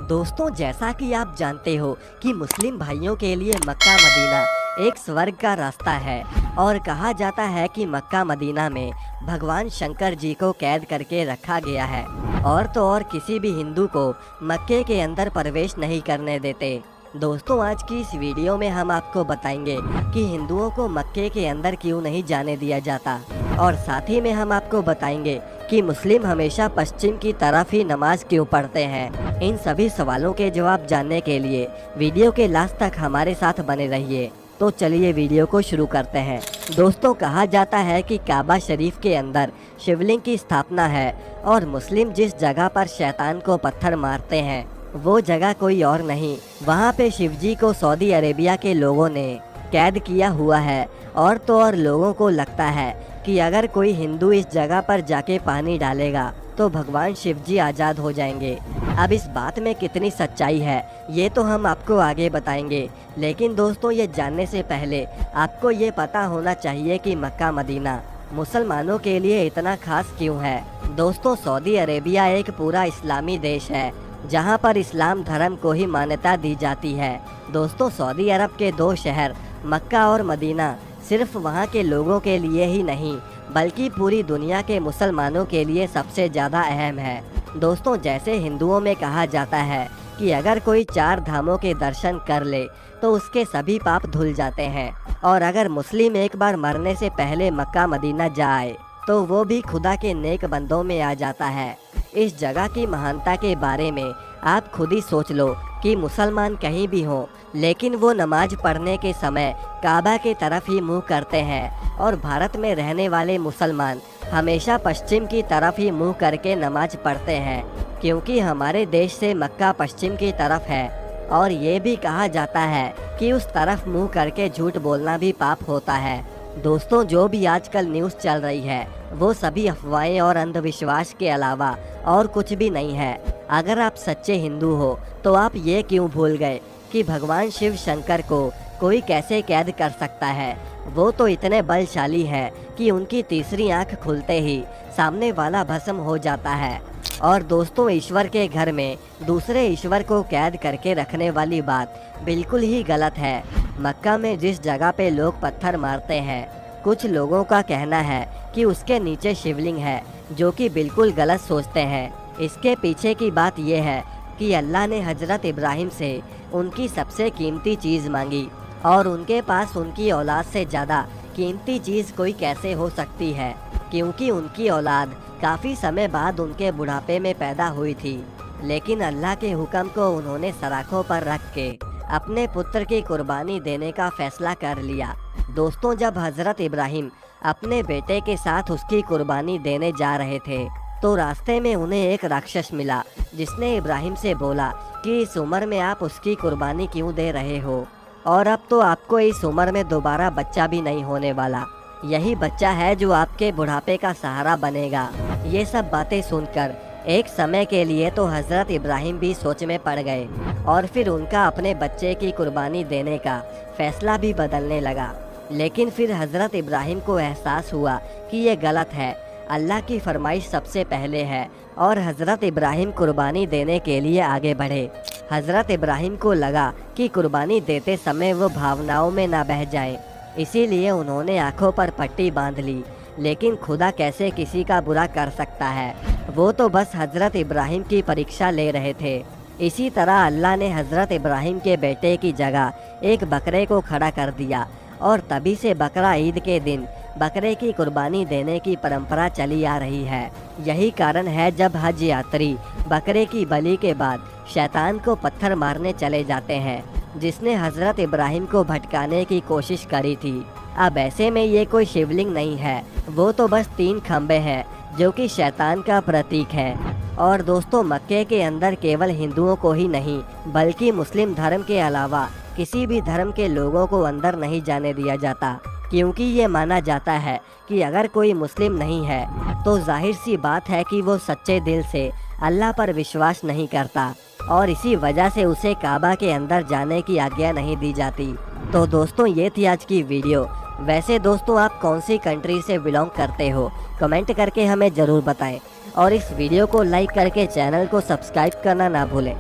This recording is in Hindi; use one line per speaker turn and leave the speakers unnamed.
दोस्तों, जैसा कि आप जानते हो कि मुस्लिम भाइयों के लिए मक्का मदीना एक स्वर्ग का रास्ता है और कहा जाता है कि मक्का मदीना में भगवान शंकर जी को कैद करके रखा गया है और तो और किसी भी हिंदू को मक्के के अंदर प्रवेश नहीं करने देते। दोस्तों, आज की इस वीडियो में हम आपको बताएंगे कि हिंदुओं को मक्के के अंदर क्यों नहीं जाने दिया जाता और साथ ही में हम आपको बताएंगे कि मुस्लिम हमेशा पश्चिम की तरफ ही नमाज क्यों पढ़ते हैं। इन सभी सवालों के जवाब जानने के लिए वीडियो के लास्ट तक हमारे साथ बने रहिए। तो चलिए वीडियो को शुरू करते हैं। दोस्तों, कहा जाता है कि काबा शरीफ के अंदर शिवलिंग की स्थापना है और मुस्लिम जिस जगह पर शैतान को पत्थर मारते हैं वो जगह कोई और नहीं, वहाँ पे शिवजी को सऊदी अरेबिया के लोगों ने कैद किया हुआ है और तो और लोगों को लगता है कि अगर कोई हिंदू इस जगह पर जाके पानी डालेगा तो भगवान शिवजी आज़ाद हो जाएंगे। अब इस बात में कितनी सच्चाई है ये तो हम आपको आगे बताएंगे, लेकिन दोस्तों ये जानने से पहले आपको ये पता होना चाहिए कि मक्का मदीना मुसलमानों के लिए इतना खास क्यों है। दोस्तों, सऊदी अरेबिया एक पूरा इस्लामी देश है जहां पर इस्लाम धर्म को ही मान्यता दी जाती है। दोस्तों, सऊदी अरब के दो शहर मक्का और मदीना सिर्फ वहां के लोगों के लिए ही नहीं बल्कि पूरी दुनिया के मुसलमानों के लिए सबसे ज़्यादा अहम है। दोस्तों, जैसे हिंदुओं में कहा जाता है कि अगर कोई 4 धामों के दर्शन कर ले तो उसके सभी पाप धुल जाते हैं और अगर मुस्लिम एक बार मरने से पहले मक्का मदीना जाए तो वो भी खुदा के नेक बंदों में आ जाता है। इस जगह की महानता के बारे में आप खुद ही सोच लो कि मुसलमान कहीं भी हों लेकिन वो नमाज पढ़ने के समय काबा के तरफ ही मुंह करते हैं और भारत में रहने वाले मुसलमान हमेशा पश्चिम की तरफ ही मुंह करके नमाज पढ़ते हैं क्योंकि हमारे देश से मक्का पश्चिम की तरफ है और ये भी कहा जाता है कि उस तरफ मुंह करके झूठ बोलना भी पाप होता है। दोस्तों, जो भी आजकल न्यूज़ चल रही है वो सभी अफवाहें और अंधविश्वास के अलावा और कुछ भी नहीं है। अगर आप सच्चे हिंदू हो तो आप ये क्यों भूल गए कि भगवान शिव शंकर को कोई कैसे कैद कर सकता है। वो तो इतने बलशाली हैं कि उनकी तीसरी आंख खुलते ही सामने वाला भस्म हो जाता है। और दोस्तों, ईश्वर के घर में दूसरे ईश्वर को कैद करके रखने वाली बात बिल्कुल ही गलत है। मक्का में जिस जगह पे लोग पत्थर मारते हैं कुछ लोगों का कहना है कि उसके नीचे शिवलिंग है, जो कि बिल्कुल गलत सोचते हैं। इसके पीछे की बात यह है कि अल्लाह ने हजरत इब्राहिम से उनकी सबसे कीमती चीज़ मांगी और उनके पास उनकी औलाद से ज़्यादा कीमती चीज़ कोई कैसे हो सकती है, क्योंकि उनकी औलाद काफ़ी समय बाद उनके बुढ़ापे में पैदा हुई थी। लेकिन अल्लाह के हुक्म को उन्होंने सराखों पर रख के अपने पुत्र की कुर्बानी देने का फैसला कर लिया। दोस्तों, जब हजरत इब्राहिम अपने बेटे के साथ उसकी कुर्बानी देने जा रहे थे तो रास्ते में उन्हें एक राक्षस मिला जिसने इब्राहिम से बोला कि इस उम्र में आप उसकी कुर्बानी क्यों दे रहे हो और अब तो आपको इस उम्र में दोबारा बच्चा भी नहीं होने वाला। यही बच्चा है जो आपके बुढ़ापे का सहारा बनेगा। ये सब बातें सुनकर एक समय के लिए तो हजरत इब्राहिम भी सोच में पड़ गए और फिर उनका अपने बच्चे की कुर्बानी देने का फैसला भी बदलने लगा। लेकिन फिर हजरत इब्राहिम को एहसास हुआ कि ये गलत है, अल्लाह की फरमाइश सबसे पहले है और हजरत इब्राहिम कुर्बानी देने के लिए आगे बढ़े। हजरत इब्राहिम को लगा कि कुर्बानी देते समय वो भावनाओं में ना बह जाए, इसीलिए उन्होंने आंखों पर पट्टी बांध ली। लेकिन खुदा कैसे किसी का बुरा कर सकता है, वो तो बस हजरत इब्राहिम की परीक्षा ले रहे थे। इसी तरह अल्लाह ने हजरत इब्राहिम के बेटे की जगह एक बकरे को खड़ा कर दिया और तभी से बकरा ईद के दिन बकरे की कुर्बानी देने की परंपरा चली आ रही है। यही कारण है जब हज यात्री बकरे की बलि के बाद शैतान को पत्थर मारने चले जाते हैं, जिसने हजरत इब्राहिम को भटकाने की कोशिश करी थी। अब ऐसे में ये कोई शिवलिंग नहीं है, वो तो बस 3 खंबे हैं जो कि शैतान का प्रतीक है। और दोस्तों, मक्के के अंदर केवल हिंदुओं को ही नहीं बल्कि मुस्लिम धर्म के अलावा किसी भी धर्म के लोगों को अंदर नहीं जाने दिया जाता, क्योंकि ये माना जाता है कि अगर कोई मुस्लिम नहीं है तो जाहिर सी बात है कि वो सच्चे दिल से अल्लाह पर विश्वास नहीं करता और इसी वजह से उसे काबा के अंदर जाने की आज्ञा नहीं दी जाती। तो दोस्तों, ये थी आज की वीडियो। वैसे दोस्तों, आप कौन सी कंट्री से बिलोंग करते हो कमेंट करके हमें ज़रूर बताएं और इस वीडियो को लाइक करके चैनल को सब्सक्राइब करना ना भूलें।